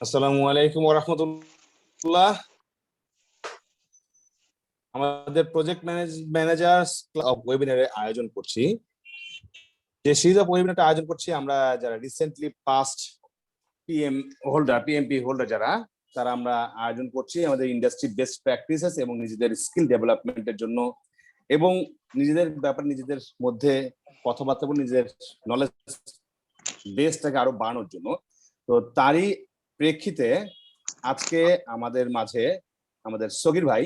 আসসালামু আলাইকুম ওয়া রাহমাতুল্লাহ। আমাদের প্রজেক্ট ম্যানেজার্স ওয়েবিনারে আয়োজন করছি। যে সিরিজ অফ ওয়েবিনারটা আয়োজন করছি আমরা যারা রিসেন্টলি পাস্ট পিএমপি হোল্ডার যারা তারা আমরা আয়োজন করছি আমাদের ইন্ডাস্ট্রি বেস্ট প্র্যাকটিসেস এবং নিজেদের স্কিল ডেভেলপমেন্টের জন্য এবং নিজেদের ব্যাপারে নিজেদের মধ্যে কথাবার্তা বলে নিজেদের নলেজ বেসটাকে আরো বাড়ানোর জন্য। তো তারই প্রেক্ষিতে আজকে আমাদের মাঝে আমাদের সগির ভাই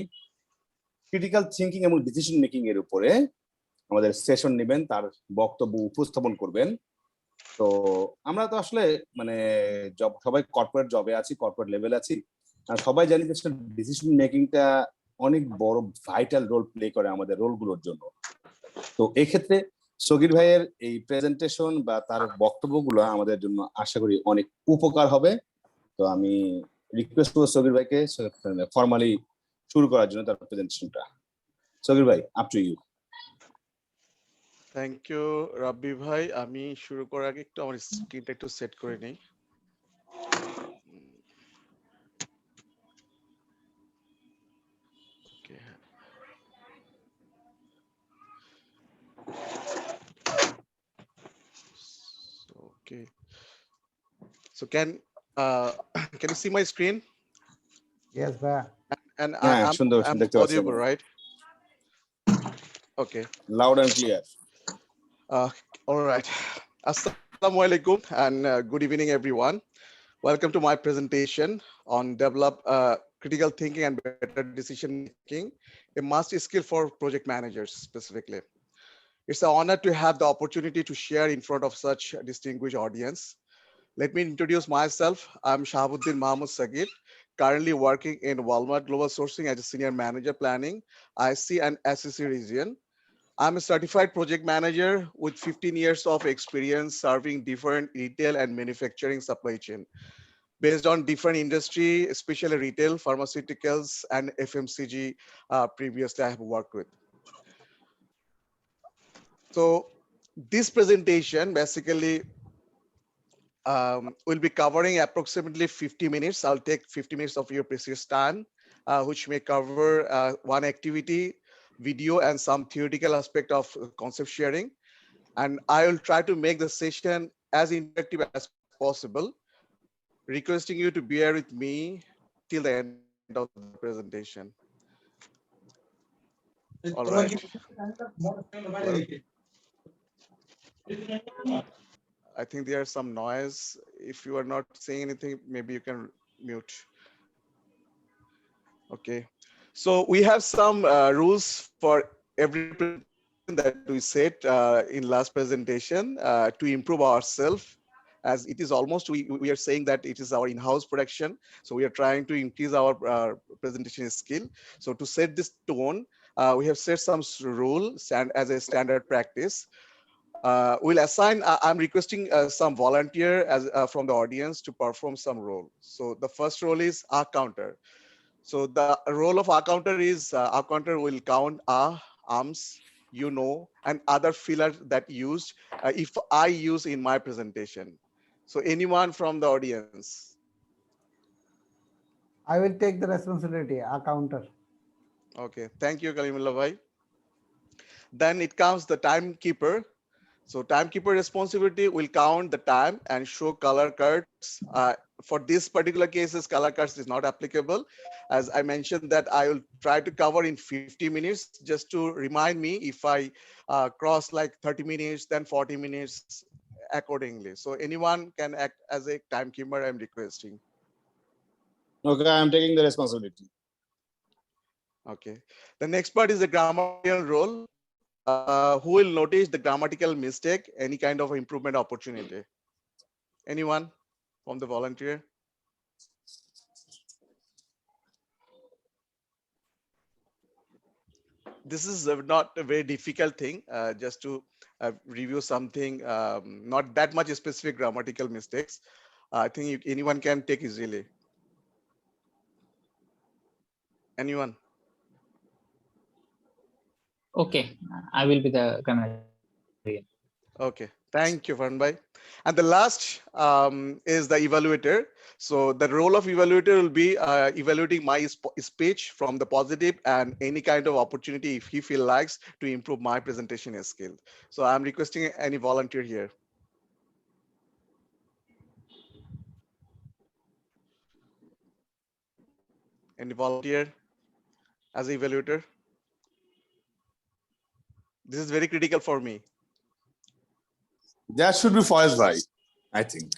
ক্রিটিক্যাল থিঙ্কিং এবং ডিসিশন মেকিং এর উপরে আমাদের সেশন নেবেন, তার বক্তব্য উপস্থাপন করবেন। তো আমরা তো আসলে মানে সবাই কর্পোরেট জবে আছি, কর্পোরেট লেভেল আছি, আর সবাই জানি যে ডিসিশন মেকিংটা অনেক বড় ভাইটাল রোল প্লে করে আমাদের রোলগুলোর জন্য। তো এই ক্ষেত্রে সগির ভাইয়ের এই প্রেজেন্টেশন বা তার বক্তব্যগুলো আমাদের জন্য আশা করি অনেক উপকার হবে। তো আমি রিকোয়েস্ট করবো সগির ভাইকে ফর্মালি শুরু করার জন্য তার প্রেজেন্টেশনটা। সগির ভাই, up to you. Thank you Rabbi ভাই। আমি শুরু করার আগে একটু আমার স্ক্রিনটা একটু সেট করে নেই। Okay. So can you see my screen? Yes, sir. And I'm audible, right? Okay. Loud and clear. All right. Assalamu alaikum and good evening, everyone. Welcome to my presentation on develop critical thinking and better decision making, a must skill for project managers specifically. It's an honor to have the opportunity to share in front of such a distinguished audience. Let me introduce myself. I'm Shahabudin Mahmud Sagir, currently working in Walmart Global Sourcing as a Senior Manager Planning, IC and SEC region. I'm a certified project manager with 15 years of experience serving different retail and manufacturing supply chain. Based on different industry, especially retail, pharmaceuticals, and FMCG previously I have worked with. So this presentation basically we'll be covering approximately 50 minutes. I'll take 50 minutes of your precious time, which may cover one activity, video, and some theoretical aspect of concept sharing. And I will try to make the session as interactive as possible, requesting you to bear with me till the end of the presentation. All right. I think there's some noise. If you are not saying anything, maybe you can mute. Okay. So we have some rules for every presentation that we set in last presentation to improve ourselves. As it is almost, we are saying that it is our in-house production. So we are trying to increase our presentation skill. So to set this tone, we have set some rules and as a standard practice. We'll assign, I'm requesting some volunteer as from the audience to perform some role. So the first role is our counter. So the role of our counter is our counter will count arms, and other fillers that used if I use in my presentation. So anyone from the audience? I will take the responsibility, our counter. Okay, thank you, Kalimullah bhai. Then it comes the timekeeper. So timekeeper responsibility will count the time and show color cards. For this particular cases, color cards is not applicable. As I mentioned that I will try to cover in 50 minutes just to remind me if I cross like 30 minutes, then 40 minutes accordingly. So anyone can act as a timekeeper, I'm requesting. Okay, I'm taking the responsibility. Okay. The next part is the grammatical role. Who will notice the grammatical mistake, any kind of improvement opportunity? Anyone from the volunteer? This is not a very difficult thing, just to review something, not that much specific grammatical mistakes. I think anyone can take easily. Anyone? Okay, I will be the grammarian. Okay, thank you, Farhan. And the last is the evaluator. So the role of evaluator will be evaluating my speech from the positive and any kind of opportunity if he feel likes to improve my presentation skill. So I'm requesting any volunteer here. Any volunteer as an evaluator? This is very critical for me. That should be Faiz Bhai, I think.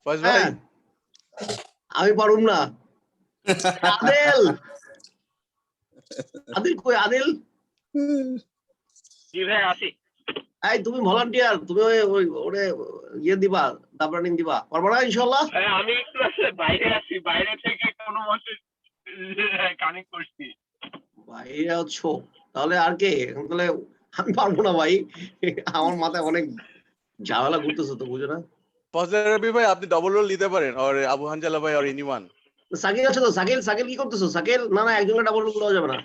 First, হ্যাঁ আমি পারুম না আদিল আদিল কই আদিল জি ভাই আসি এই তুমি volunteer তুমি ওই ওরে ইয়ে দিবা দাবরানিং দিবা পারবা না ইনশাআল্লাহ ভাই আমি একটু আসলে বাইরে আছি বাইরে থেকে কোনো মতে কানেক্ট করছি বাইরে আছো তাহলে আর কে তাহলে আমি পারবো না ভাই আমার মাথায় অনেক ঝামেলা ঘুরতেছে তো বুঝো না ফজলে রবি ভাই আপনি ডবল রোল নিতে পারেন আর আবু হানজালা ভাই আর এনিওয়ান সাকিল আছে তো সাকিল সাকিল কি করতেছো সাকিল না না একজনের ডাবল রোল দেওয়া যাবে না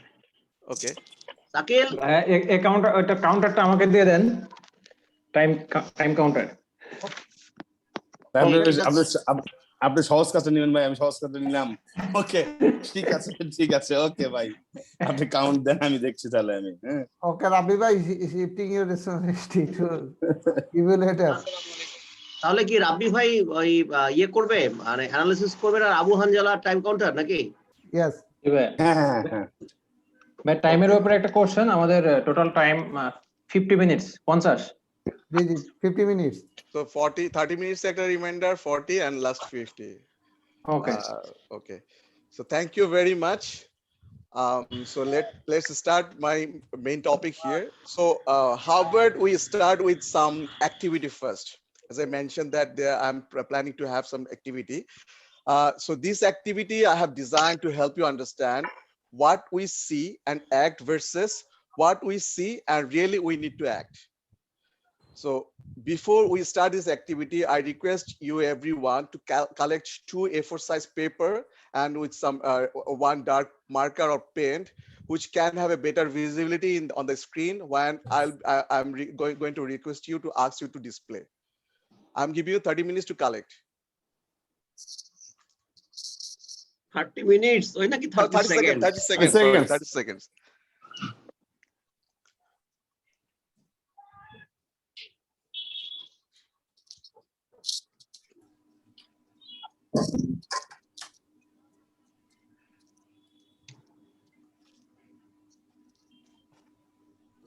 ওকে সাকিল এই কাউন্টার ওটা কাউন্টারটা আমাকে দিয়ে দেন টাইম কাউন্টার আপনি সহজ কাজটা নেবেন ভাই আমি সহজ কাজটা নিলাম ওকে ঠিক আছে ওকে ভাই আপনি কাউন্ট দেন আমি দেখছি তাহলে আমি Okay, Rabbi bhai, shifting your responsibility to evaluator. তাহলে কি রাব্বি ভাই ওই ইয়ে করবে মানে অ্যানালিসিস করবে আর আবু হানজালা টাইম কাউন্টার নাকি Yes. হ্যাঁ ভাই টাইমের উপরে একটা কোশ্চেন আমাদের total time 50 minutes 50 50 minutes. So 30 minutes একটা reminder 40 and last 50. Okay Okay. So thank you very much. So let's start my main topic here. So how about we start with some activity first? As I mentioned that I'm planning to have some activity. So this activity I have designed to help you understand what we see and act versus what we see and really we need to act. So before we start this activity, I request you everyone to collect 2 A4 size paper and with some one dark marker or paint, which can have a better visibility on the screen when I'm going to request you to ask you to display. I'm giving you 30 minutes to collect. 30 minutes ওই নাকি 30 second 30 seconds. Sorry, 30 seconds.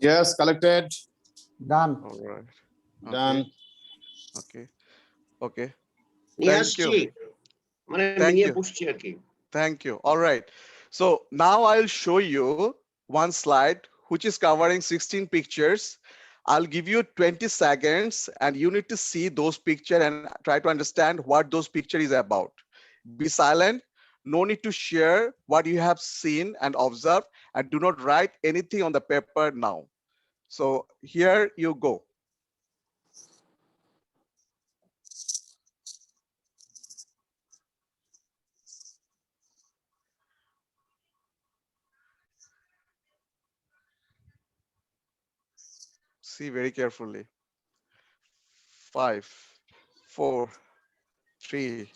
yes collected Done. All right. done Okay. নিয়ে Thank আসছি you. মানে Thank নিয়ে you. বসছি আর কি Thank you. All right. So now I'll show you one slide which is covering 16 pictures. I'll give you 20 seconds and you need to see those pictures and try to understand what those picture is about. Be silent. No need to share what you have seen and observed and do not write anything on the paper now. So here you go. See very carefully. 5, 4, 3,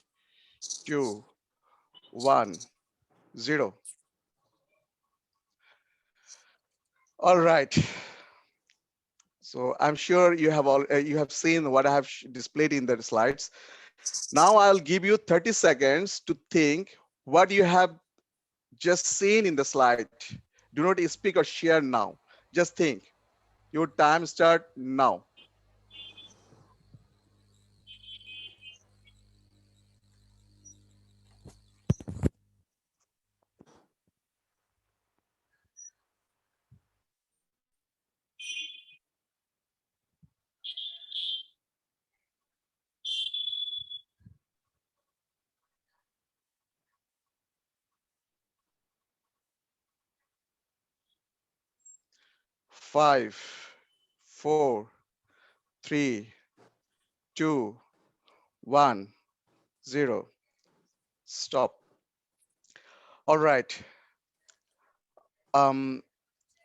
2, 1, 0. All right. So I'm sure you have seen what I have displayed in the slides. Now I'll give you 30 seconds to think what you have just seen in the slide. Do not speak or share now. Just think. Your time start now. Five, 4, 3, 2, 1, 0. Stop. All right.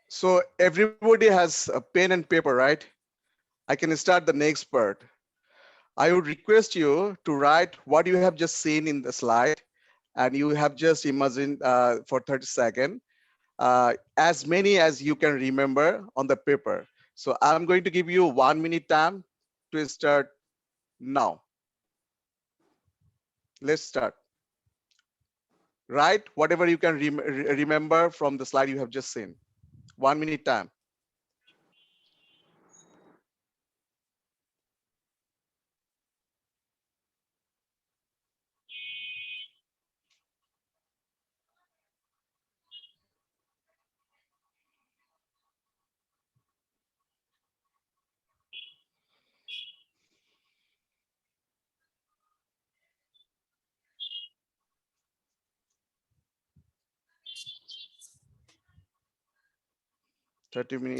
So everybody has a pen and paper, right? I can start the next part. I would request you to write what you have just seen in the slide and you have just imagined for 30 seconds, as many as you can remember on the paper. So I'm going to give you 1 minute time to start now. Let's start. Write whatever you can remember from the slide you have just seen. 1 minute time.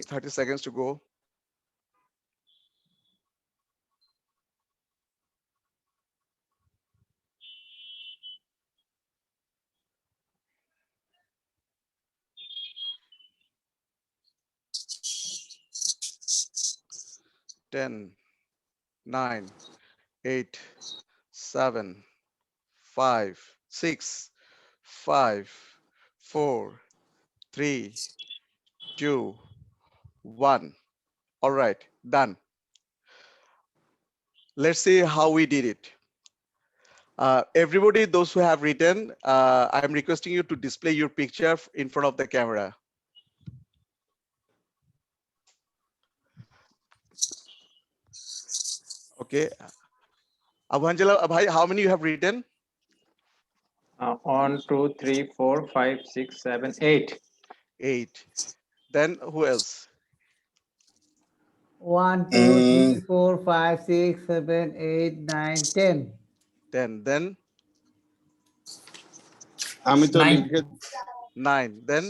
Thirty seconds to go. Ten, 9, 8, 7, 5, 6, 5, 4, 3, 2, 1. All right, done. Let's see how we did it. Everybody, those who have written, I'm requesting you to display your picture in front of the camera. Okay. Abhanjala, bhai, how many you have written? 1, 2, 3, 4, 5, 6, 7, 8. 8. Then who else? 1, 2, 3, 4, 5, 6, 7, 8, 9, 10. 10. Then আমি তো 9. লিখে 9. Then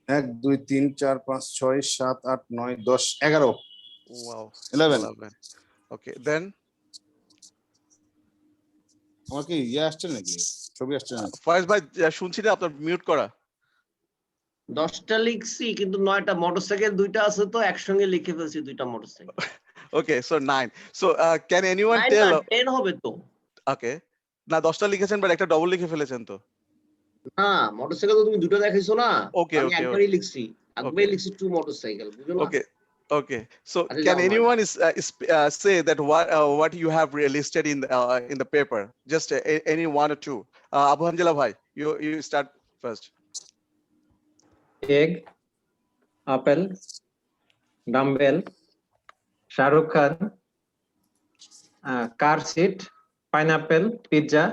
1 2 3 4 5 6 7 8 9 10 11 wow. 11 Okay. Then আমার কি ইয়ে আসছে নাকি ছবি আসছে না Faiz bhai, শুনছি না আপনার মিউট করা। 10টা লিখছি কিন্তু 9টা মোটরসাইকেল দুইটা আছে তো একসঙ্গে লিখে ফেলছি দুইটা motorcycle. Okay, so 9. So can anyone tell? 10 হবে তো। Okay. না 10টা লিখেছেন বাট একটা ডবল লিখে ফেলেছেন তো। না মোটরসাইকেল তো তুমি দুটো দেখাইছো না। Okay, আমি okay, একবারই লিখছি। একবারই okay. লিখছি টু মোটরসাইকেল বুঝো না। Okay. Okay. So আচ্ছা, can যাও, anyone say that what you have listed in the paper? Just any one or two. Abu Hamjala bhai, you start first. Egg, apple, dumbbell, Shahrukh Khan, car seat, pineapple, pizza,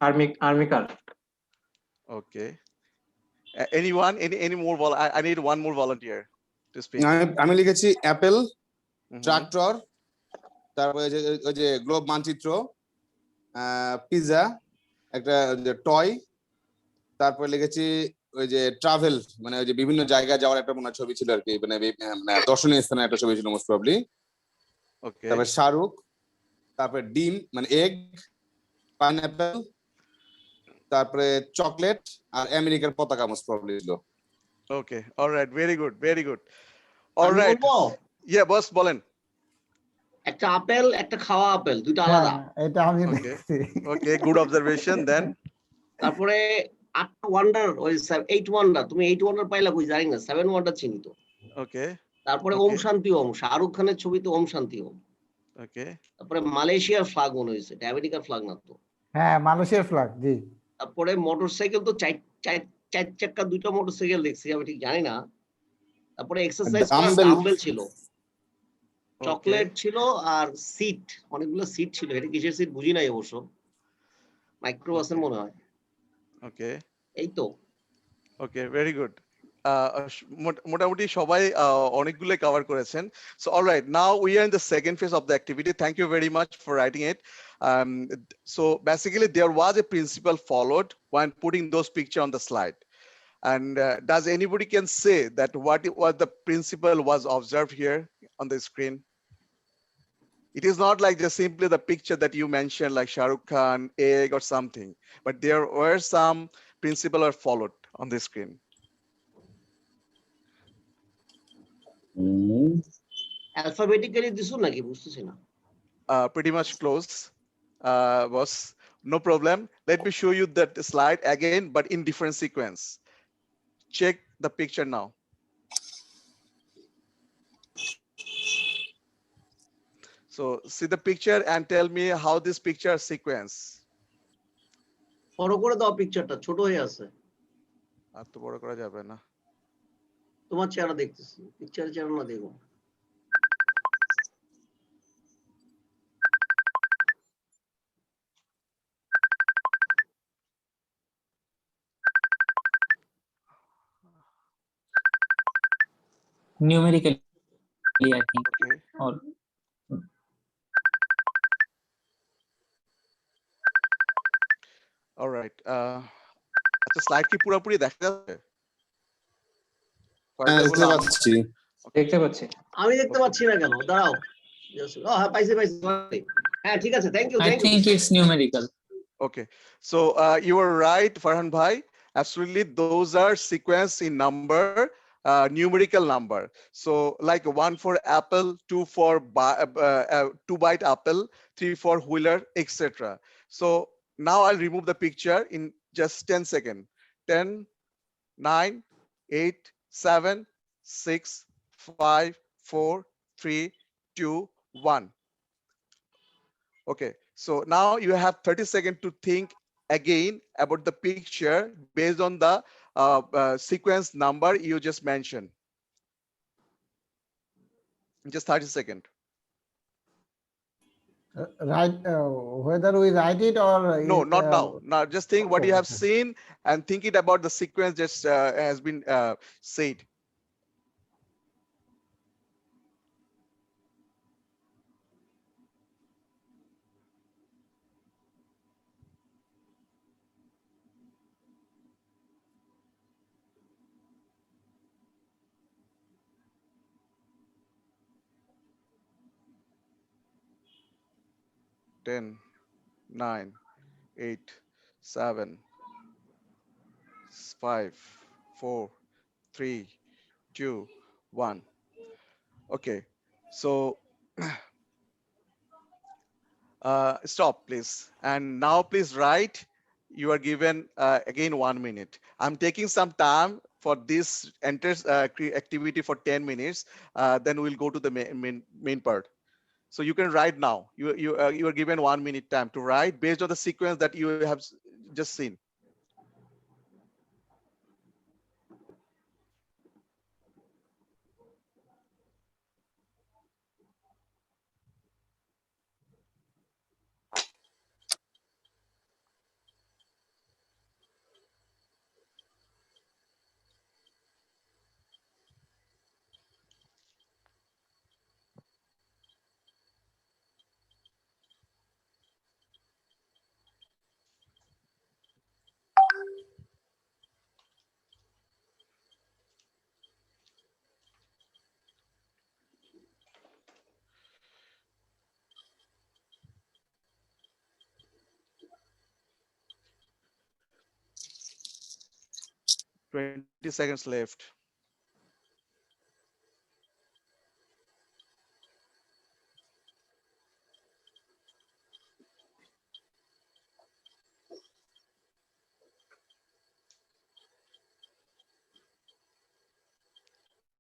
army car. Okay. Anyone? Any more? I need one more volunteer to speak. আমি লিখেছি Apple Mhm. Tractor তারপরে ওই যে globe মানচিত্র pizza একটা toy তারপরে লিখেছি ওই যে ট্রাভেল মানে ওই যে বিভিন্ন জায়গায় যাওয়ার একটা মনে ছবি ছিল আর কি মানে দর্শনীয় স্থানের একটা ছবি ছিল মোস্ট প্রবাবলি Okay. তারপরে শাহরুখ তারপরে ডিম মানে এগ পাইনাপেল তারপরে চকলেট আর আমেরিকার পতাকা মোস্ট প্রবাবলি ছিল Okay. All right. Very good. Very good. All আমি right. বলবো Yeah, boss, বলেন. একটা আপেল একটা খাওয়া আপেল দুটো হ্যাঁ আলাদা। এটা আমি Okay. দেখছি Okay. Good observation. Then. তারপরে 8টা ওয়ান্ডার ওই 8 ওয়ান্ডার তুমি 8 ওয়ান্ডার পাইলা কই জানি না 7 ওয়ান্ডার চিনি তো। Okay. তারপরে Okay. ওম শান্তি ওম শাহরুখ খানের ছবিতে ওম শান্তি ওম। Okay. তারপরে মালয়েশিয়ার ফ্ল্যাগ মনে হয়েছে এটা আমেরিকার ফ্ল্যাগ না তো। হ্যাঁ মানুষের ফ্ল্যাগ জি তারপরে মোটরসাইকেল তো চার চাক্কা দুটো মোটরসাইকেল দেখছি আমি ঠিক জানি না। তারপরে এক্সারসাইজ করার Dumbbell. ডাম্বেল ছিল চকলেট Okay. ছিল আর সিট অনেকগুলো সিট ছিল এটা কিসের সিট বুঝি নাই অবশ্য মাইক্রোবাসের মনে হয় Okay. এই তো Okay. Very good. মোটামুটি সবাই অনেকগুলো কভার করেছেন so all right now we are in the second phase of the activity thank you very much for writing it so basically there was a principle followed when putting those picture on the slide and does anybody can say that what the principle was observed here on the screen? It is not like just simply the picture that you mentioned like Shahrukh Khan egg or something but there were some principle are followed on the screen. Alphabetically দিছো নাকি বুঝতেছি না। Pretty much close, boss. No problem. Let me show you that slide again, but in different sequence. Check the picture now. So see the picture and tell me how this picture sequence. বড় করে দাও পিকচারটা, ছোট হয়ে আছে। আর তো বড় করা যাবে না। তোমার চেহারা দেখতেছি, পিকচারের চেহারা না দেখো। Numerically, I think. Okay. Or All right. আচ্ছা স্লাইড কি পুরোপুরি দেখা যাচ্ছে? দেখতে পাচ্ছি। দেখতে পাচ্ছি। আমি দেখতে পাচ্ছি না কেন? দাঁড়াও। হ্যাঁ পাইছি। হ্যাঁ ঠিক আছে, thank you. I think it's numerical. Okay, so you are right, Farhan Bhai. Absolutely, those are sequence in number, numerical number. So like 1 for apple, 2 for 2 bite apple, 3 for wheeler, etc. So now I'll remove the picture in just 10 seconds. 10, 9, 8, 7, 6, 5, 4, 3, 2, 1. Okay, so now you have 30 seconds to think again about the picture based on the sequence number you just mentioned. Just 30 seconds. Right, whether we write it or No, it, not now. Now just think what okay, you have okay. seen and think it about the sequence just has been said. Ten, 9, 8, 7, 5, 4, 3, 2, 1. Okay, so stop please, and now please write. You are given again 1 minute. I'm taking some time for this enters activity for 10 minutes. Then we'll go to the main part. So you can write now. You are given 1 minute time to write based on the sequence that you have just seen. Twenty seconds left.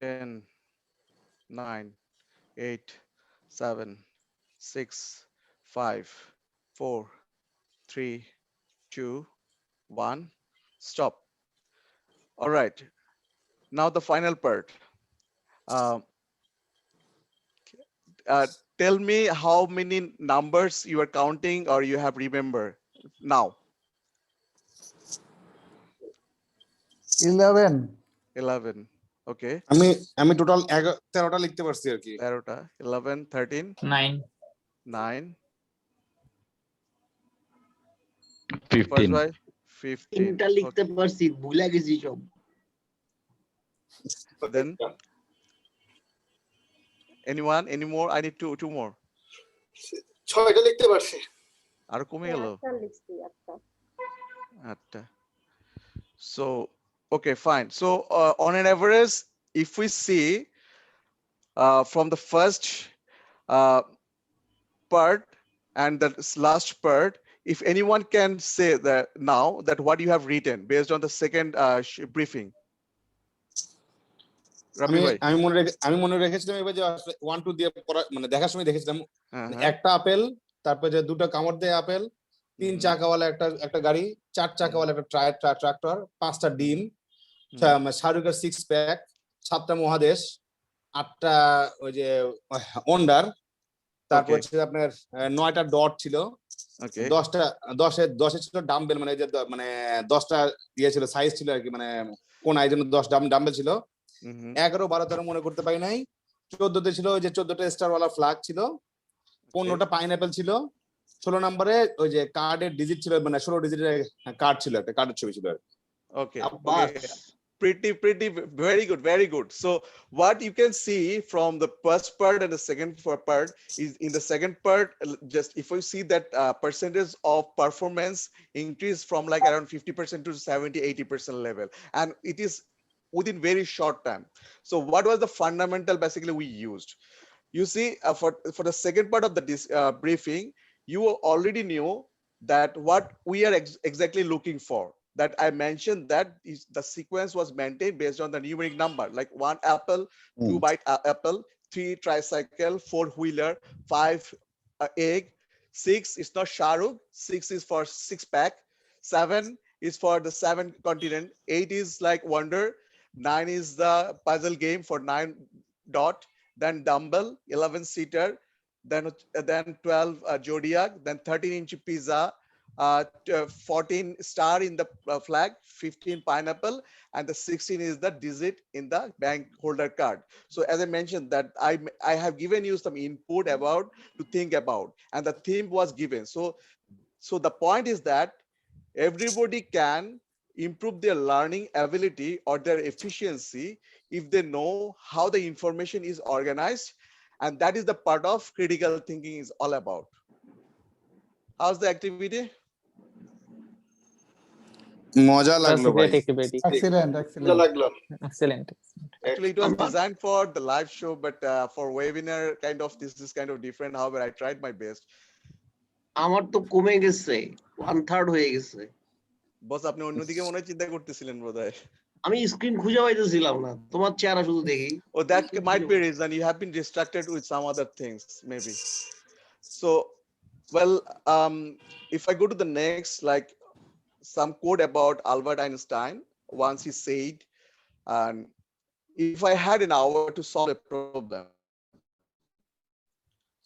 Ten, 9, 8, 7, 6, 5, 4, 3, 2, 1. Stop. All right. Now the final part. Tell me how many numbers you are counting or you have remember now. 11. 11. Okay. আমি total 13টা লিখতে পারছি আর কি। 13টা, 11, 13, 9. 9, 15. 15. তিনটা লিখতে পারছি, ভুলে গেছি সব। Then anyone, any more? I need two more. 6টা লিখতে পারছি। আর কমে গেল। 8টা। So okay, fine. So on an average, if we see from the first part and the last part, if anyone can say that now that what you have written based on the second briefing. Rabi bhai. আমি মনে রেখেছিলাম এবার যে 1 2 দিয়ে মানে দেখার সময় দেখেছিলাম একটা আপেল, তারপর যে দুটো কামড় দেয় আপেল, 3 চাকাওয়ালা একটা গাড়ি, 4 চাকাওয়ালা একটা ট্রাক্টর, 5টা ডিম, শাহরুখের 6 প্যাক, 7টা মহাদেশ, 8টা ওই যে ওন্ডার, তারপর হচ্ছে আপনার 9টা ডট ছিল, 10 ছিল ডাম্বেল, মানে যে মানে 10টা ইয়ে ছিল, সাইজ ছিল আর কি, মানে কোন আইজন্য 10 ডাম্বেল ছিল। 11 12 13 মনে করতে পারি নাই। 14তে ছিল ওই যে 14টা স্টার ওয়ালা ফ্ল্যাগ ছিল, 15টা পাইনাপেল ছিল, 16 নম্বরে ওই যে কার্ডের ডিজিট ছিল, মানে 16 ডিজিটের কার্ড ছিল, একটা কার্ডের ছবি ছিল। Okay. Pretty very good. So what you can see from the first part and the second part is, in the second part, just if you see that percentage of performance increase from like around 50% to 70-80% level, and it is within very short time. So what was the fundamental basically we used? You see, for the second part of the briefing, you already knew that what we are exactly looking for. That I mentioned that the sequence was maintained based on the numeric number, like 1 apple, 2 bite apple, 3 tricycle, 4 wheeler, 5 egg, 6 is not Shahrukh, 6 is for 6 pack, 7 is for the 7 continent, 8 is like wonder, 9 is the puzzle game for 9 dot, then dumbbell, 11 seater, then 12 zodiac, then 13-inch pizza, 14 star in the flag, 15 pineapple, and the 16 is the digit in the bank holder card. So as I mentioned that I have given you some input about to think about, and the theme was given. So the point is that everybody can improve their learning ability or their efficiency if they know how the information is organized, and that is the part of critical thinking is all about. How's the activity? মজা লাগলো ভাই, Excellent. Excellent. Actually, it was designed for the live show, but for webinar kind of this is kind of different. However, I tried my best. আমার তো কমে গেছে, 1/3 হয়ে গেছে। বস আপনি অন্যদিকে মনে হয় চিন্তা করতেছিলেন বোধহয়। আমি স্ক্রিন খুঁজে পাইতেছিলাম না, তোমার চেহারা শুধু দেখি। Oh, that might be reason you have been distracted with some other things maybe. So, well, if I go to the next, like some quote about Albert Einstein, once he said, and if I had an hour to solve a problem,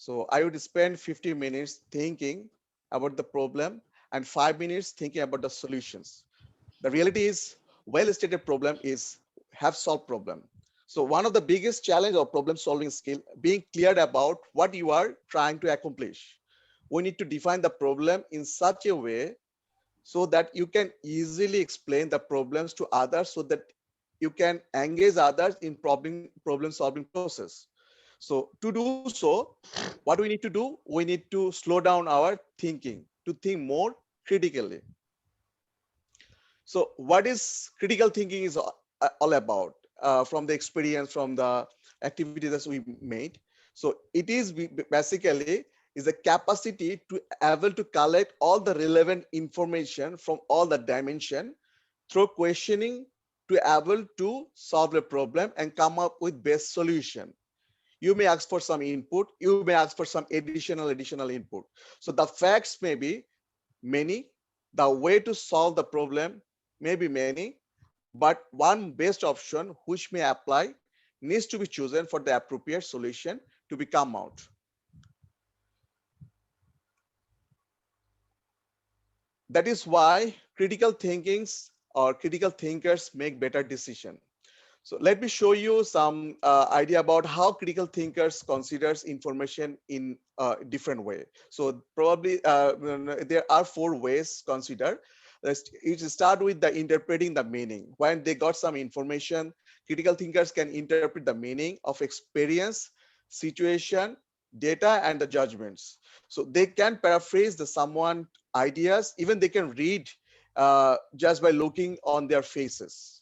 so I would spend 50 minutes thinking about the problem and 5 minutes thinking about the solutions. The reality is, well-stated problem is have solved problem. So one of the biggest challenge of problem solving skill, being clear about what you are trying to accomplish. We need to define the problem in such a way so that you can easily explain the problems to others, so that you can engage others in problem solving process. So to do so, what we need to do, we need to slow down our thinking to think more critically. So what is critical thinking is all about, from the experience, from the activities that we made. So it is basically is a capacity to able to collect all the relevant information from all the dimension through questioning, to able to solve a problem and come up with best solution. You may ask for some input, you may ask for some additional input. So the facts may be many, the way to solve the problem may be many, but one best option which may apply needs to be chosen for the appropriate solution to be come out. That is why critical thinkings or critical thinkers make better decision. So let me show you some idea about how critical thinkers considers information in a different way. So probably there are 4 ways consider. You start with the interpreting the meaning. When they got some information, critical thinkers can interpret the meaning of experience, situation, data, and the judgments. So they can paraphrase the someone ideas, even they can read just by looking on their faces.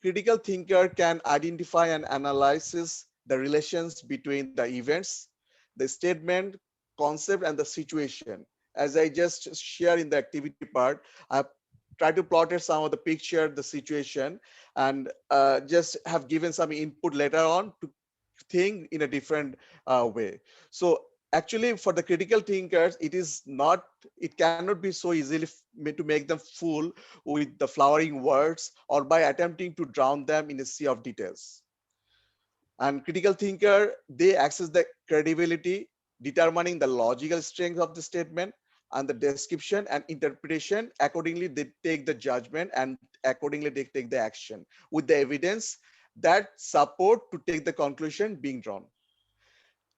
Critical thinker can identify and analyze the relations between the events, the statement, concept, and the situation. As I just shared in the activity part, I've tried to plot some of the picture, the situation, and just have given some input later on to think in a different way. So actually for the critical thinkers, it cannot be so easily to make them fool with the flowering words or by attempting to drown them in a sea of details. And critical thinker, they access the credibility, determining the logical strength of the statement and the description and interpretation. Accordingly, they take the judgment and accordingly they take the action with the evidence that support to take the conclusion being drawn.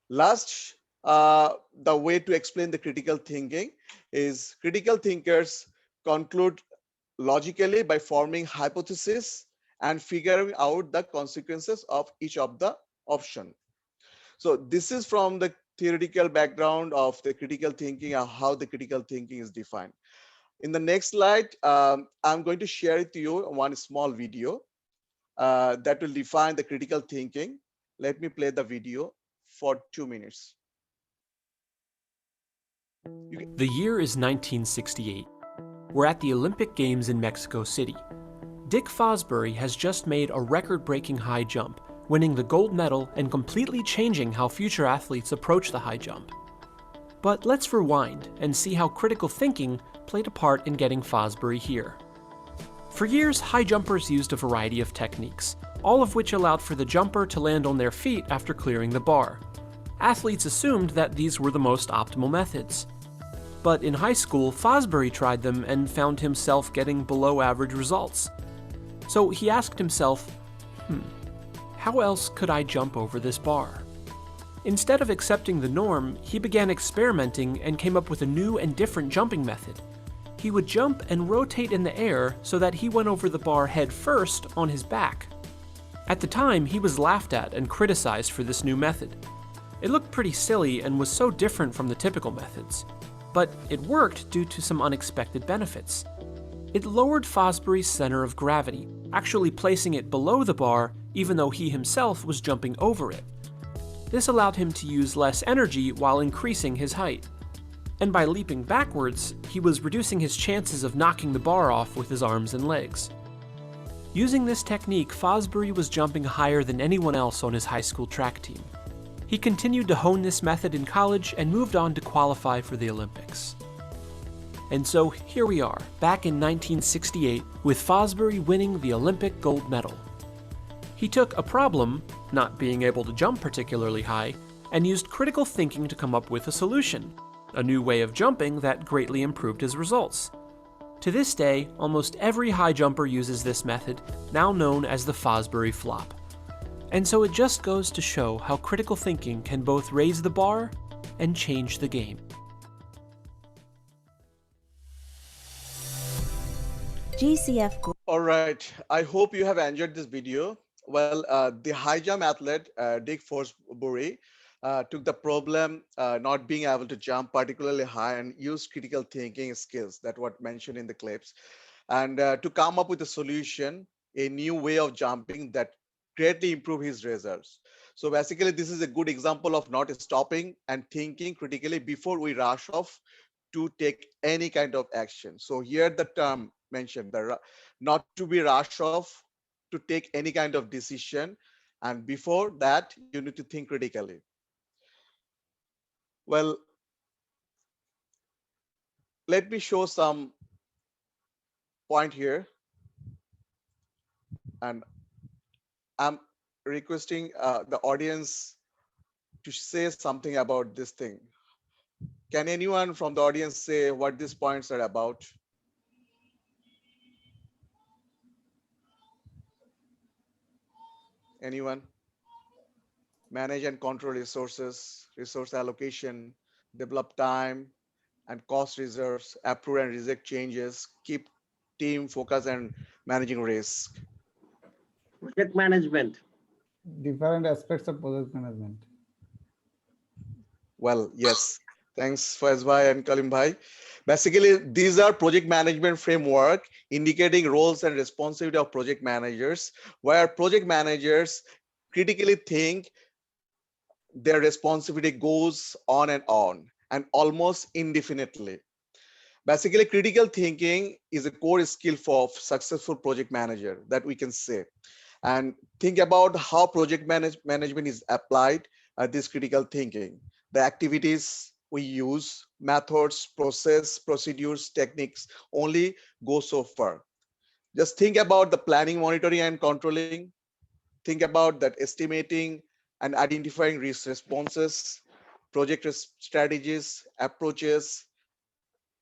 Last, the way to explain the critical thinking is critical thinkers conclude logically by forming hypotheses and figuring out the consequences of each of the option. So this is from the theoretical background of the critical thinking and how the critical thinking is defined. In the next slide, I'm going to share with you one small video that will define the critical thinking. Let me play the video for 2 minutes. The year is 1968. We're at the Olympic Games in Mexico City. Dick Fosbury has just made a record-breaking high jump, winning the gold medal and completely changing how future athletes approach the high jump. But let's rewind and see how critical thinking played a part in getting Fosbury here. For years, high jumpers used a variety of techniques, all of which allowed for the jumper to land on their feet after clearing the bar. Athletes assumed that these were the most optimal methods. But in high school, Fosbury tried them and found himself getting below average results. So he asked himself, how else could I jump over this bar? Instead of accepting the norm, he began experimenting and came up with a new and different jumping method. He would jump and rotate in the air so that he went over the bar head first on his back. At the time, he was laughed at and criticized for this new method. It looked pretty silly and was so different from the typical methods. But it worked due to some unexpected benefits. It lowered Fosbury's center of gravity, actually placing it below the bar even though he himself was jumping over it. This allowed him to use less energy while increasing his height. And by leaping backwards, he was reducing his chances of knocking the bar off with his arms and legs. Using this technique, Fosbury was jumping higher than anyone else on his high school track team. He continued to hone this method in college and moved on to qualify for the Olympics. And so here we are, back in 1968, with Fosbury winning the Olympic gold medal. He took a problem, not being able to jump particularly high, and used critical thinking to come up with a solution, a new way of jumping that greatly improved his results. To this day, almost every high jumper uses this method, now known as the Fosbury flop. And so it just goes to show how critical thinking can both raise the bar and change the game. GCF. All right, I hope you have enjoyed this video. Well, the high jump athlete, Dick Fosbury, took the problem not being able to jump particularly high and used critical thinking skills that were mentioned in the clips, and to come up with a solution, a new way of jumping that greatly improve his results. So basically, this is a good example of not stopping and thinking critically before we rush off to take any kind of action. So here the term mentioned, not to be rushed off to take any kind of decision, and before that you need to think critically. Well, let me show some point here, and I'm requesting the audience to say something about this thing. Can anyone from the audience say what these points are about? Anyone? Manage and control resources, resource allocation, develop time and cost reserves, approve and reject changes, keep team focus and managing risk. Project management. Different aspects of project management. Well, yes, Thanks, Faiz Bhai and Kalim Bhai. Basically, these are project management framework indicating roles and responsibility of project managers, where project managers critically think their responsibility goes on and almost indefinitely. Basically, critical thinking is a core skill for successful project manager that we can say. And think about how project management is applied this critical thinking. The activities we use, methods, process, procedures, techniques only go so far. Just think about the planning, monitoring, and controlling. Think about that estimating and identifying risk responses, project strategies, approaches,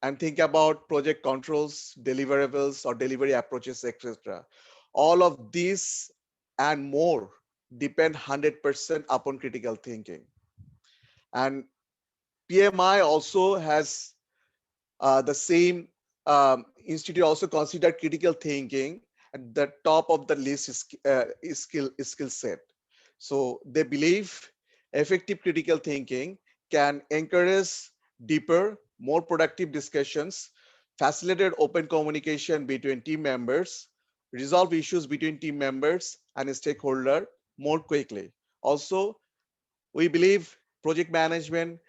and think about project controls, deliverables, or delivery approaches, etc. All of these and more depend 100% upon critical thinking. And PMI also has the same institute also considered critical thinking at the top of the list is skill set. So they believe effective critical thinking can encourage deeper, more productive discussions, facilitate open communication between team members, resolve issues between team members and a stakeholder more quickly. Also, we believe project management,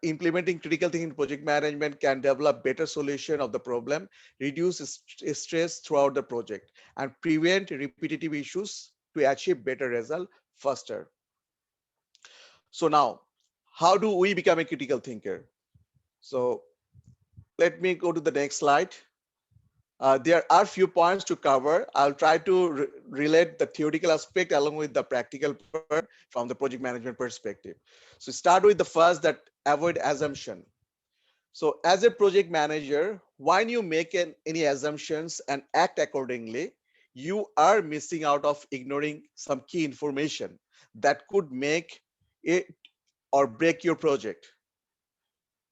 implementing critical thinking in project management can develop better solution of the problem, reduce stress throughout the project, and prevent repetitive issues to achieve better result faster. So now, how do we become a critical thinker? So let me go to the next slide. There are few points to cover. I'll try to relate the theoretical aspect along with the practical part from the project management perspective. So start with the first, that avoid assumption. So as a project manager, when you make any assumptions and act accordingly, you are missing out of ignoring some key information that could make it or break your project.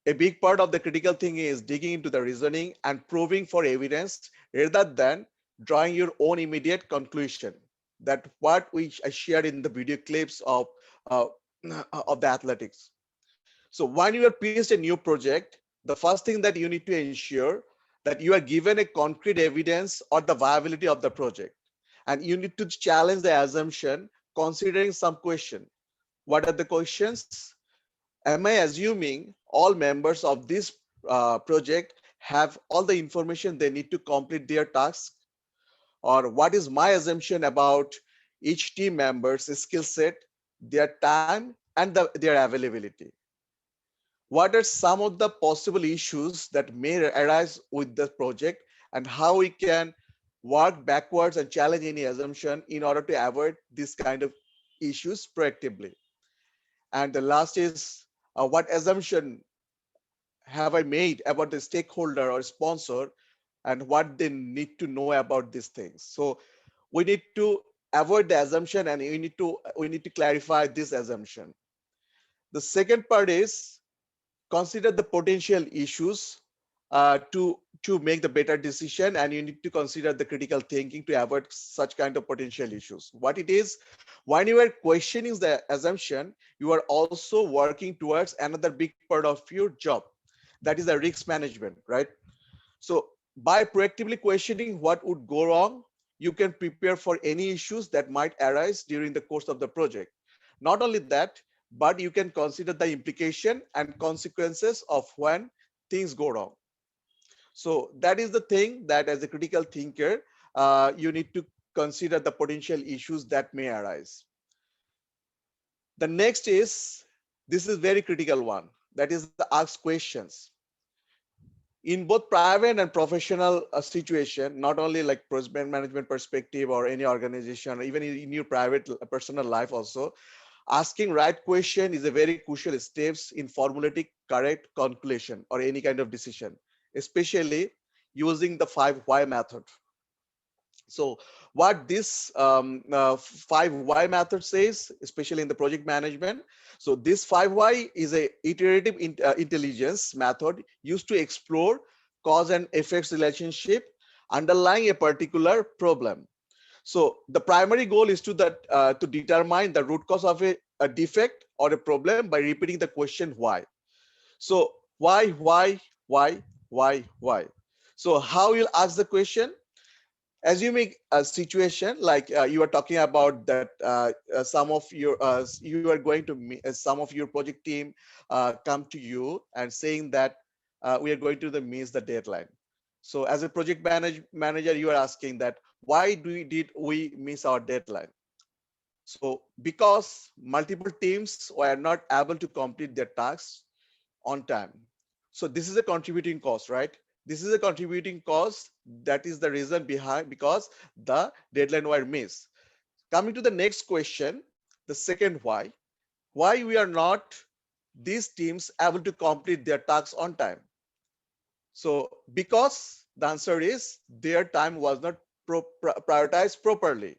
A big part of the critical thinking is digging into the reasoning and proving for evidence rather than drawing your own immediate conclusion. That what I shared in the video clips of the athletics. So when you are placed a new project, the first thing that you need to ensure that you are given a concrete evidence or the viability of the project. And you need to challenge the assumption considering some question. What are the questions? Am I assuming all members of this project have all the information they need to complete their task? Or what is my assumption about each team member's skill set, their time, and their availability? What are some of the possible issues that may arise with the project, and how we can work backwards and challenge any assumption in order to avoid this kind of issues proactively? And the last is, what assumption have I made about the stakeholder or sponsor and what they need to know about these things? So we need to avoid the assumption and we need to clarify this assumption. The second part is consider the potential issues to make the better decision, and you need to consider the critical thinking to avoid such kind of potential issues. What it is, when you are questioning the assumption, you are also working towards another big part of your job, that is the risk management, right? So by proactively questioning what would go wrong, you can prepare for any issues that might arise during the course of the project. Not only that, but you can consider the implication and consequences of when things go wrong. So that is the thing that as a critical thinker, you need to consider the potential issues that may arise. The next is, this is very critical one, that is the ask questions. In both private and professional situation, not only like project management perspective or any organization, or even in your private personal life also, asking right question is a very crucial steps in formulating correct conclusion or any kind of decision, especially using the 5 why method. So what this 5 why method says, especially in the project management, so this 5 why is a iterative intelligence method used to explore cause and effects relationship underlying a particular problem. So the primary goal is to determine the root cause of a defect or a problem by repeating the question why. So why? So how you'll ask the question? Assuming a situation like you are talking about that some of your you are going to some of your project team come to you and saying that we are going to miss the deadline. So as a project manager, you are asking that why did we miss our deadline? So because multiple teams were not able to complete their tasks on time. So this is a contributing cause, right? This is a contributing cause. That is the reason behind, because the deadline were missed. Coming to the next question, the second why we are not these teams able to complete their tasks on time? So because the answer is their time was not prioritized properly.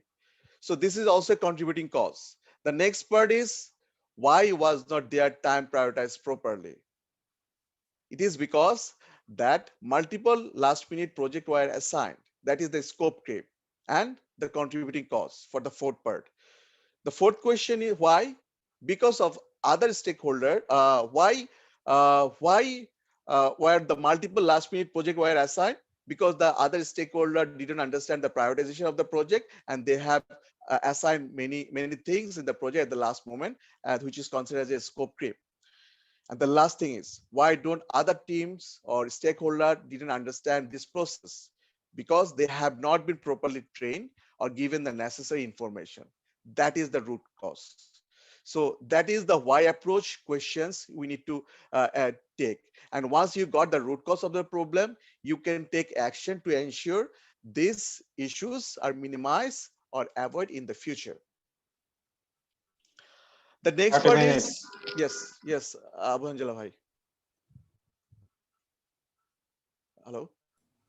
So this is also a contributing cause. The next part is why was not their time prioritized properly? It is because that multiple last minute projects were assigned. That is the scope creep and the contributing cause for the fourth part. The fourth question is why? Because of other stakeholder. Why were the multiple last minute project were assigned? Because the other stakeholder didn't understand the prioritization of the project, and they have assigned many things in the project at the last moment, which is considered as a scope creep. And the last thing is, why don't other teams or stakeholder didn't understand this process? Because they have not been properly trained or given the necessary information. That is the root cause. So that is the why approach questions we need to take. And once you got the root cause of the problem, you can take action to ensure these issues are minimized or avoid in the future. The next 30 part minutes. is, yes, Abu Hanjala bhai. Hello.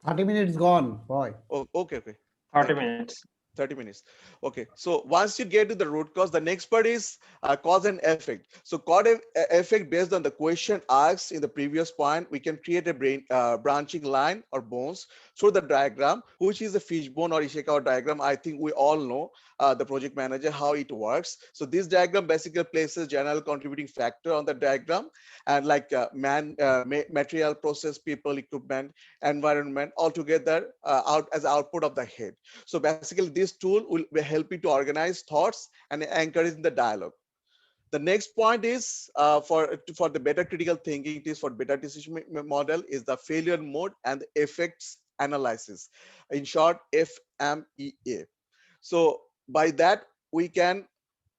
30 minutes gone, boy. Oh, okay. 30 Thank you. minutes. 30 minutes. Okay, so once you get to the root cause, the next part is cause and effect. So cause and effect, based on the question asked in the previous point, we can create a branching line or bones through the diagram, which is a fishbone or Ishikawa diagram. I think we all know the project manager how it works. So this diagram basically places general contributing factor on the diagram, and like material, process, people, equipment, environment, all together out as output of the head. So basically this tool will help you to organize thoughts and encourage the dialogue. The next point is for the better critical thinking, it is for better decision model is the failure mode and the effects analysis. In short, FMEA. So by that, we can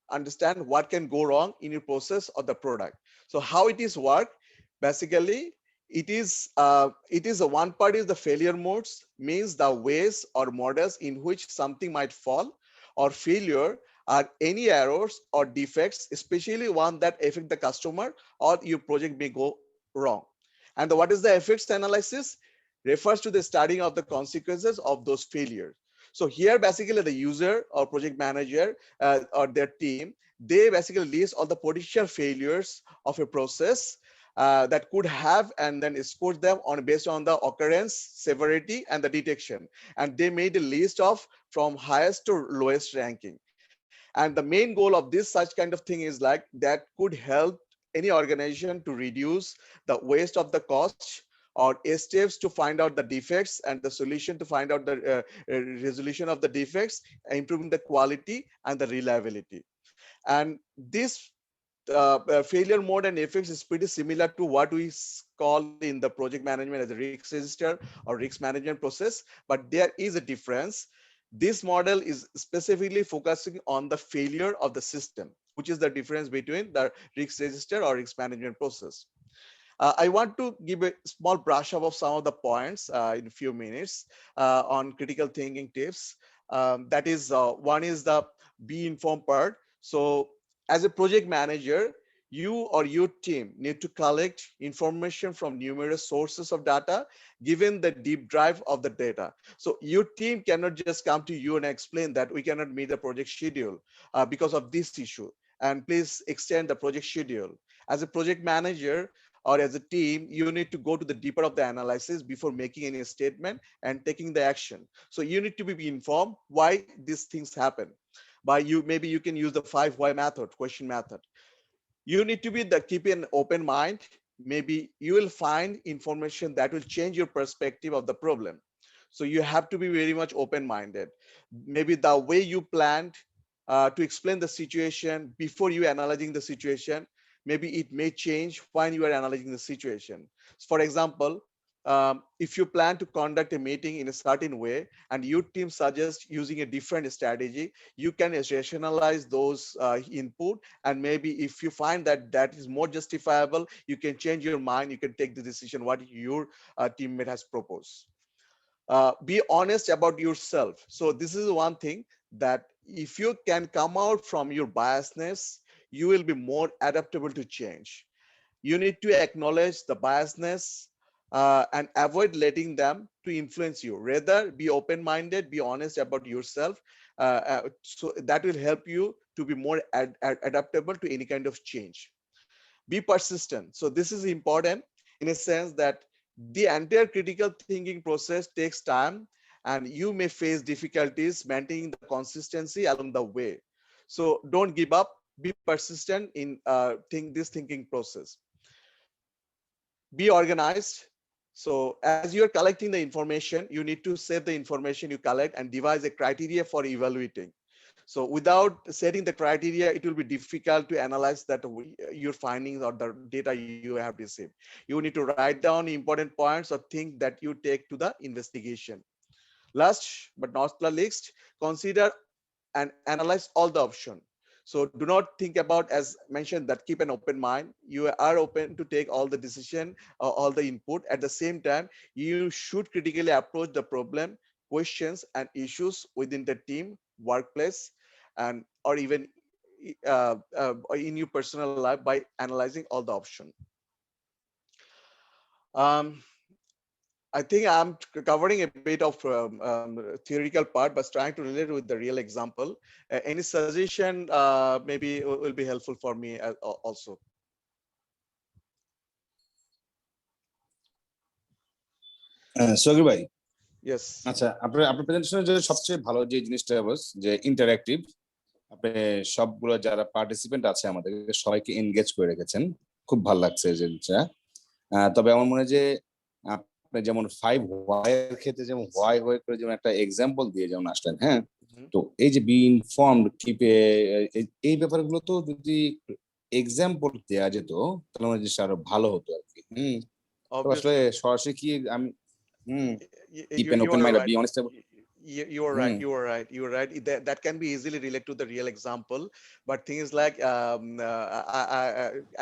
understand what can go wrong in your process or the product. So how it is work? Basically, it is a one part is the failure modes, means the ways or models in which something might fall or failure are any errors or defects, especially one that affect the customer or your project may go wrong. And what is the effects analysis? Refers to the studying of the consequences of those failures. So here basically the user or project manager or their team, they basically list all the potential failures of a process that could have, and then score them on based on the occurrence, severity, and the detection. And they made a list of from highest to lowest ranking. And the main goal of this such kind of thing is like that could help any organization to reduce the waste of the cost or steps to find out the defects and the solution to find out the resolution of the defects, improving the quality and the reliability. And this failure mode and effects is pretty similar to what we call in the project management as a risk register or risk management process, but there is a difference. This model is specifically focusing on the failure of the system, which is the difference between the risk register or risk management process. I want to give a small brush up of some of the points in a few minutes on critical thinking tips. That is, one is the be informed part. So as a project manager, you or your team need to collect information from numerous sources of data, given the deep drive of the data. So your team cannot just come to you and explain that we cannot meet the project schedule because of this issue, and please extend the project schedule. As a project manager, or as a team, you need to go to the deeper of the analysis before making any statement and taking the action. So you need to be informed why these things happen. By you, maybe you can use the 5 why method, question method. You need to be keep an open mind. maybe you will find information that will change your perspective of the problem. So you have to be very much open-minded. Maybe the way you planned to explain the situation before you analyzing the situation, maybe it may change when you are analyzing the situation. For example, if you plan to conduct a meeting in a certain way and your team suggests using a different strategy, you can rationalize those input, and maybe if you find that that is more justifiable, you can change your mind, you can take the decision what your teammate has proposed. Be honest about yourself. So this is one thing, that if you can come out from your biasness, you will be more adaptable to change. You need to acknowledge the biasness and avoid letting them to influence you. Rather, be open-minded, be honest about yourself. So that will help you to be more adaptable to any kind of change. Be persistent. So this is important in a sense that the entire critical thinking process takes time, and you may face difficulties maintaining the consistency along the way. So don't give up, be persistent in this thinking process. Be organized. So as you're collecting the information, you need to save the information you collect and devise a criteria for evaluating. So without setting the criteria, it will be difficult to analyze that your findings or the data you have received. You need to write down important points or things that you take to the investigation. Last but not the least, consider and analyze all the options. So do not think about, as mentioned, that keep an open mind. You are open to take all the decision, all the input. At the same time, you should critically approach the problem, questions, and issues within the team, workplace, and or even in your personal life by analyzing all the options. I think I'm covering a bit of theoretical part, but trying to relate with the real example. Any suggestion maybe will be helpful for me also. Sagir ভাই, Yes. আচ্ছা, আপনার প্রেজেন্টেশনের যে সবচেয়ে ভালো যে জিনিসটা যে interactive, আপনি সবগুলো যারা পার্টিসিপেন্ট আছে আমাদের সবাইকে এনগেজ করে রেখেছেন, খুব ভালো লাগছে যে জিনিসটা। তবে আমার মনে হয় যে আপনি যেমন 5 হোয়াই এর ক্ষেত্রে যেমন হোয়াই করে যেমন একটা এক্সাম্পল দিয়ে যেমন আসলেন, হ্যাঁ, তো এই যে বি ইনফর্মড কিপে, এই ব্যাপারগুলো তো যদি এক্সাম্পল দেওয়া যেত তাহলে আমার জিনিসটা আরো ভালো হতো আর কি। আসলে সরাসরি কি আমি keep an open mind, be honest about. You are right. You are right. You are right. That can be easily related to the real example. But thing is like,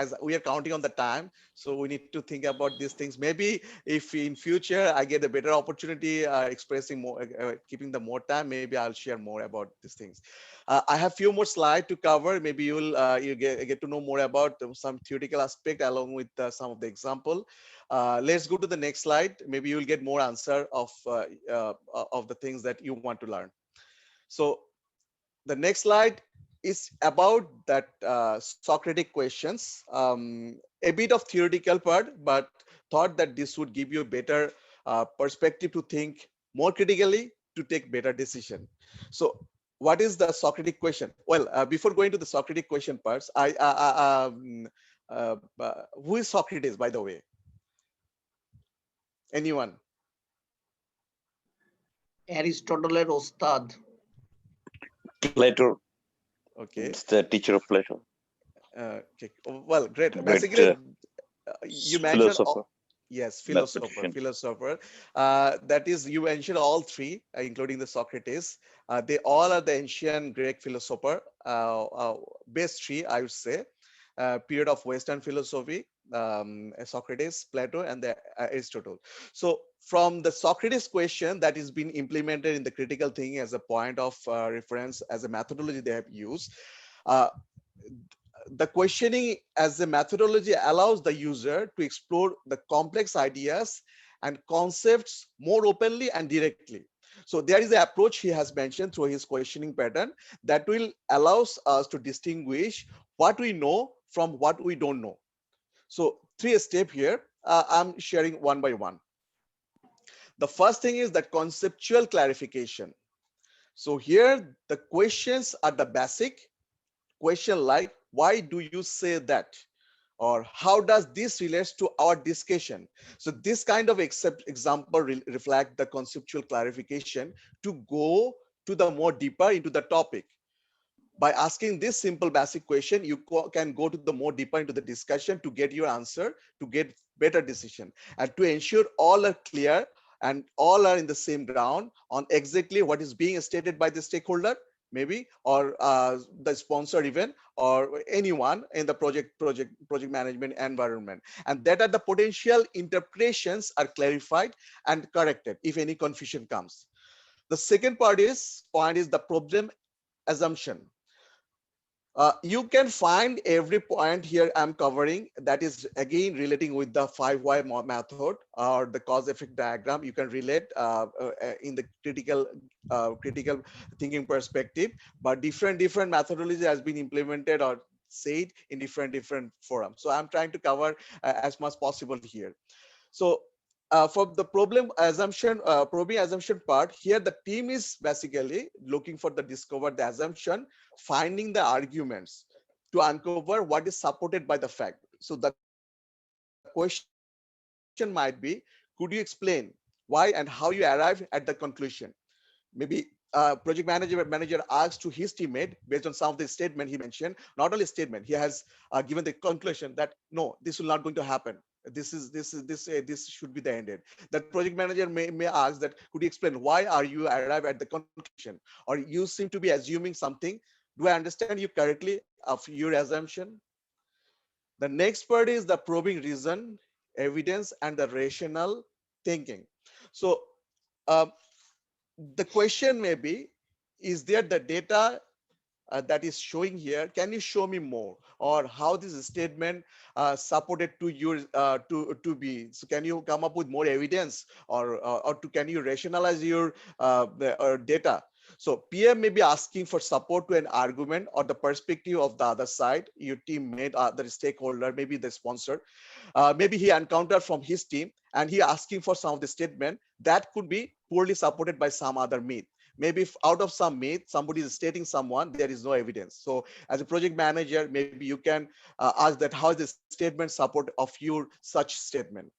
as we are counting on the time, so we need to think about these things. Maybe if in future I get a better opportunity, expressing more, keeping the more time, maybe I'll share more about these things. I have few more slides to cover. Maybe you get to know more about some theoretical aspect along with some of the example. Let's go to the next slide. Maybe you'll get more answer of the things that you want to learn. So the next slide is about that Socratic questions. A bit of theoretical part, but thought that this would give you a better perspective to think more critically, to take better decision. So what is the Socratic question? Well, before going to the Socratic question parts, who is Socrates, by the way? Anyone? Aristotle's Ostad. Plato. Okay. It's the teacher of Plato. Okay. Well, great. Basically, you mentioned philosopher. Yes, philosopher. That is, you mentioned all three, including the Socrates. They all are the ancient Greek philosopher. Best three, I would say. Period of Western philosophy, Socrates, Plato, and the Aristotle. So from the Socrates question that is being implemented in the critical thinking as a point of reference, as a methodology they have used, the questioning as a methodology allows the user to explore the complex ideas and concepts more openly and directly. So there is an approach he has mentioned through his questioning pattern that will allows us to distinguish what we know from what we don't know. So 3 steps here, I'm sharing one by one. The first thing is that conceptual clarification. So here the questions are the basic question, like why do you say that, or how does this relates to our discussion? So this kind of example reflect the conceptual clarification to go to the more deeper into the topic. By asking this simple basic question, you can go to the more deeper into the discussion to get your answer, to get better decision, and to ensure all are clear and all are in the same ground on exactly what is being stated by the stakeholder, maybe, or the sponsor even, or anyone in the project management environment, and that are the potential interpretations are clarified and corrected if any confusion comes. The second point is the problem assumption. You can find every point here I'm covering that is again relating with the 5 why method or the cause effect diagram. You can relate in the critical thinking perspective, but different methodology has been implemented or said in different forums. So I'm trying to cover as much possible here. So for the problem assumption, probing assumption part, here the team is basically looking for the discover the assumption, finding the arguments to uncover what is supported by the fact. So the question might be, could you explain why and how you arrive at the conclusion? Maybe project manager asks to his teammate based on some of the statement he mentioned, not only statement, he has given the conclusion that no, this will not going to happen. This should be the ended. That project manager may ask that, could you explain why are you arrive at the conclusion, or you seem to be assuming something. Do I understand you correctly of your assumption? The next part is the probing reason, evidence, and the rational thinking. So the question may be, is there the data that is showing here? Can you show me more, or how this statement supported to your to be? So can you come up with more evidence, or can you rationalize your data? So PM may be asking for support to an argument or the perspective of the other side, your teammate, the stakeholder, maybe the sponsor. Maybe he encountered from his team and he asking for some of the statement that could be poorly supported by some other myth. Maybe if out of some myth, somebody is stating someone, there is no evidence. So as a project manager, maybe you can ask that, how is the statement support of your such statement?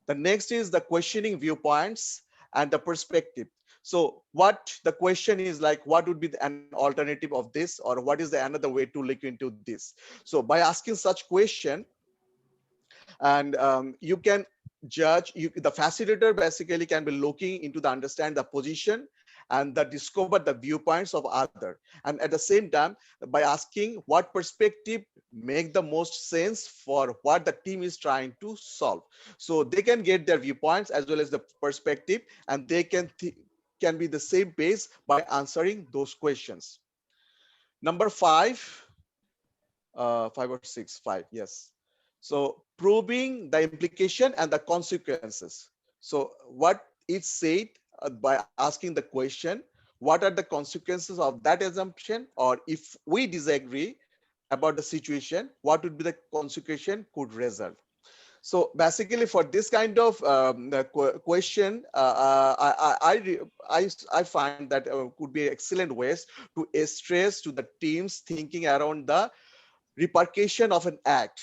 The next is the questioning viewpoints and the perspective. So what the question is like, what would be an alternative of this, or what is the another way to look into this? So by asking such question, and you can judge, the facilitator basically can be looking into the understand the position and the discover the viewpoints of other, and at the same time by asking what perspective make the most sense for what the team is trying to solve, so they can get their viewpoints as well as the perspective, and they can be the same page by answering those questions. Number 5 or 6 5, yes. So probing the implication and the consequences. So what it said by asking the question, what are the consequences of that assumption, or if we disagree about the situation, what would be the consequence could result? So basically for this kind of question, I find that could be excellent ways to stress to the teams thinking around the repercussion of an act.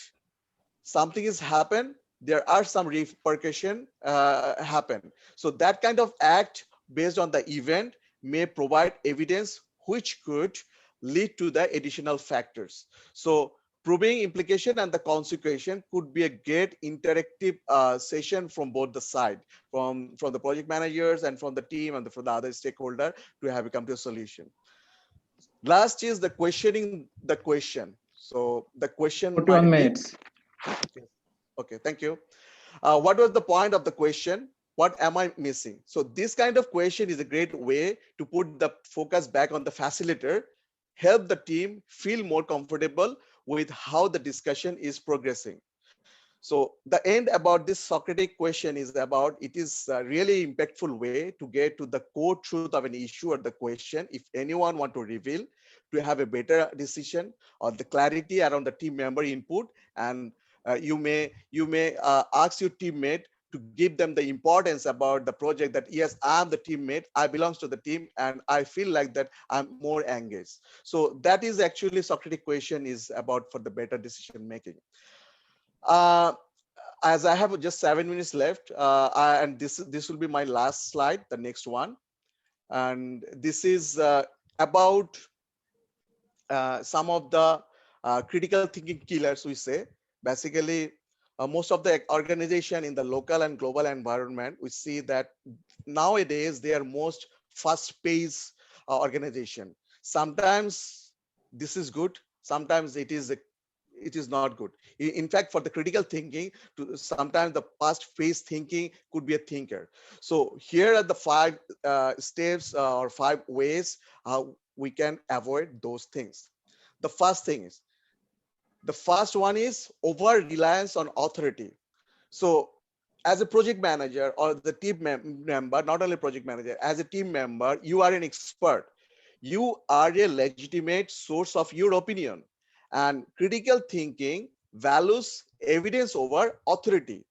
Something has happened, there are some repercussion happen. So that kind of act based on the event may provide evidence which could lead to the additional factors. So proving implication and the consequence could be a great interactive session from both the side, from the project managers and from the team and from the other stakeholder to have come to a solution. Last is the questioning the question. So the question 41 minutes. Okay, thank you. What was the point of the question? What am I missing? So this kind of question is a great way to put the focus back on the facilitator, help the team feel more comfortable with how the discussion is progressing. So the end about this Socratic question is about, it is a really impactful way to get to the core truth of an issue or the question. If anyone want to reveal to have a better decision or the clarity around the team member input, and you may ask your teammate to give them the importance about the project, that yes, I'm the teammate, I belongs to the team, and I feel like that I'm more engaged. So that is actually Socratic question is about for the better decision making. As I have just 7 minutes left, and this will be my last slide, the next one, and this is about some of the critical thinking killers. We say basically most of the organization in the local and global environment, we see that nowadays they are most fast-paced organization. Sometimes this is good, sometimes it is not good. In fact, for the critical thinking, sometimes the fast-paced thinking could be a thinker. So here are the 5 steps or 5 ways how we can avoid those things. The first one is over reliance on authority. So as a project manager or the team member, not only project manager, as a team member, you are an expert. You are a legitimate source of your opinion, and critical thinking values evidence over authority.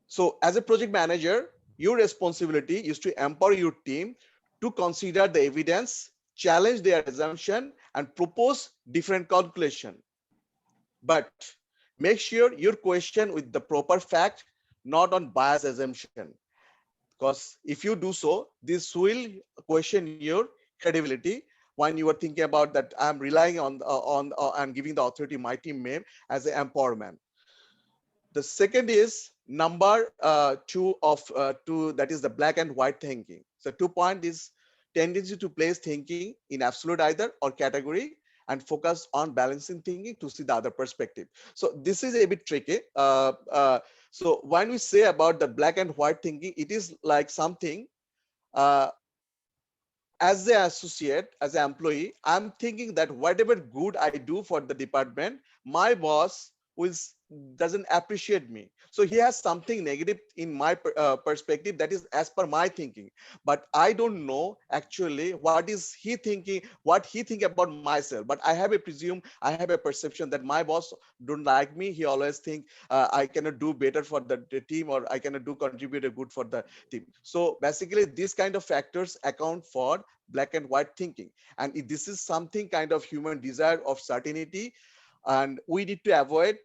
So as a project manager, your responsibility is to empower your team to consider the evidence, challenge their assumption, and propose different conclusion. But make sure you question with the proper fact, not on bias assumption. Because if you do so, this will question your credibility when you are thinking about that I'm relying on and giving the authority my team name as an empowerment. The second is number 2 of 2, that is the black and white thinking. So 2 point is tendency to place thinking in absolute either or category and focus on balancing thinking to see the other perspective. So this is a bit tricky. So when we say about the black and white thinking, it is like something as an associate, as an employee, I'm thinking that whatever good I do for the department, my boss doesn't appreciate me. So he has something negative in my perspective that is as per my thinking. But I don't know actually what is he thinking, what he think about myself. But I have a perception that my boss don't like me. He always think I cannot do better for the team, or I cannot do contribute a good for the team. So basically these kind of factors account for black and white thinking. And this is something kind of human desire of certainty, and we need to avoid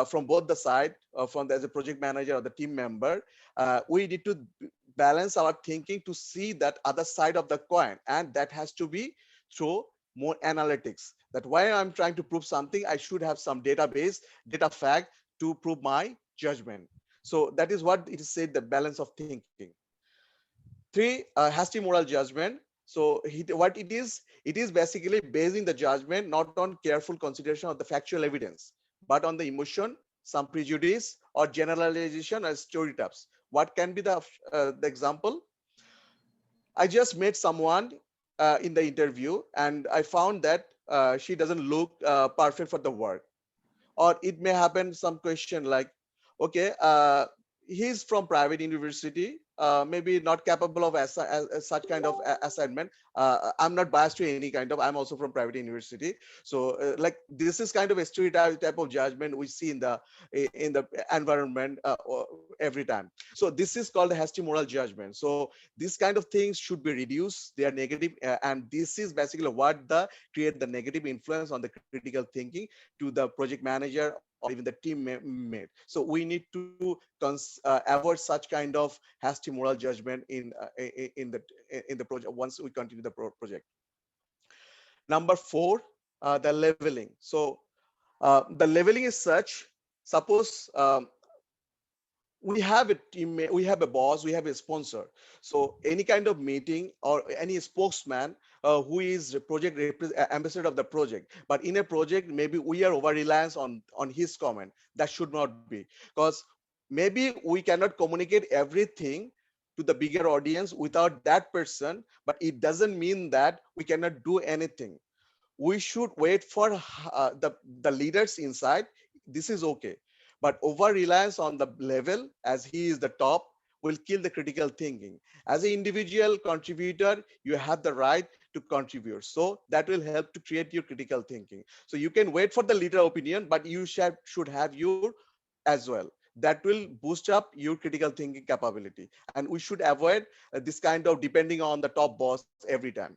from both the side, as a project manager or the team member, we need to balance our thinking to see that other side of the coin, and that has to be through more analytics. That why I'm trying to prove something, I should have some database, data fact to prove my judgment. So that is what it is said, the balance of thinking. 3, hasty moral judgment. So what it is basically basing the judgment not on careful consideration of the factual evidence, but on the emotion, some prejudice, or generalization or stereotypes. What can be the example? I just met someone in the interview, and I found that she doesn't look perfect for the work. Or it may happen some question like, okay, he's from private university, maybe not capable of such kind of assignment. I'm not biased to any kind of, I'm also from private university. So like this is kind of a stereotype type of judgment we see in the environment every time. So this is called a hasty moral judgment. So these kind of things should be reduced. They are negative, and this is basically what create the negative influence on the critical thinking to the project manager or even the teammate. So we need to avoid such kind of hasty moral judgment in the project once we continue the project. Number 4, the leveling. So the leveling is such. Suppose we have a teammate, we have a boss, we have a sponsor. So any kind of meeting or any spokesman who is a project ambassador of the project, but in a project maybe we are over reliance on his comment. That should not be, because maybe we cannot communicate everything to the bigger audience without that person, but it doesn't mean that we cannot do anything. We should wait for the leaders inside. This is okay, but over reliance on the level as he is the top will kill the critical thinking. As an individual contributor, you have the right to contribute, so that will help to create your critical thinking. So you can wait for the leader opinion, but you should have your as well. That will boost up your critical thinking capability, and we should avoid this kind of depending on the top boss every time.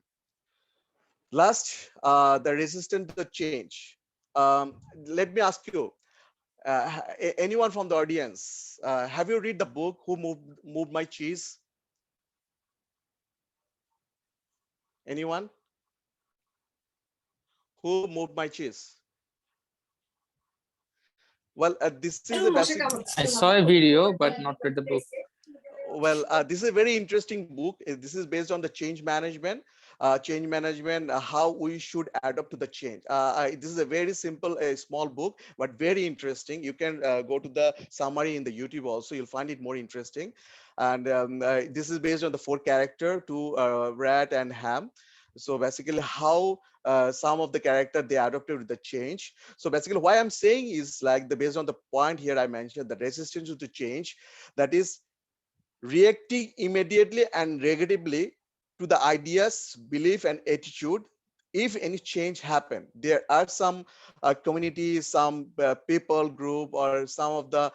Last, the resistance to change. Let me ask you, Anyone from the audience, have you read the book Who Moved My Cheese? Anyone? Who Moved My Cheese? Well, this is a basic. I saw a video, but not read the book. Well, this is a very interesting book. This is based on the change management, how we should adapt to the change. This is a very simple, small book, but very interesting. You can go to the summary in the YouTube also. You'll find it more interesting. And this is based on the 4 character, to rat and ham. So basically how some of the character they adapted to the change. So basically why I'm saying is like based on the point here I mentioned, the resistance to the change, that is reacting immediately and negatively to the ideas, belief, and attitude if any change happen. There are some communities, some people group, or some of the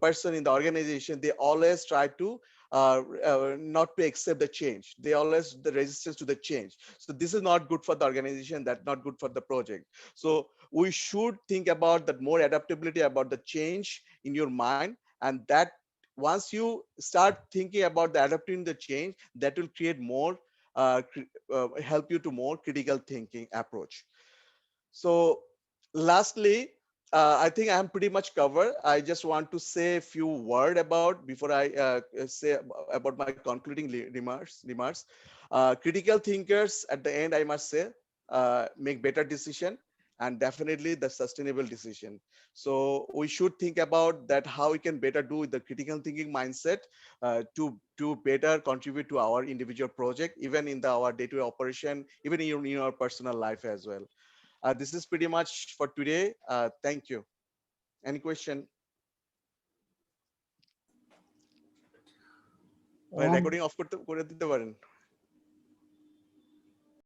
person in the organization, they always try to not to accept the change. They always the resistance to the change. So this is not good for the organization, that's not good for the project. So we should think about that more adaptability about the change in your mind, and that once you start thinking about the adapting the change, that will create more help you to more critical thinking approach. So lastly, I think I'm pretty much covered. I just want to say a few words about before I say about my concluding remarks. Critical thinkers at the end, I must say, make better decision, and definitely the sustainable decision. So we should think about that, how we can better do the critical thinking mindset to better contribute to our individual project, even in our day-to-day operation, even in our personal life as well. This is pretty much for today. Thank you. Any question? Recording off করে দিতে পারেন।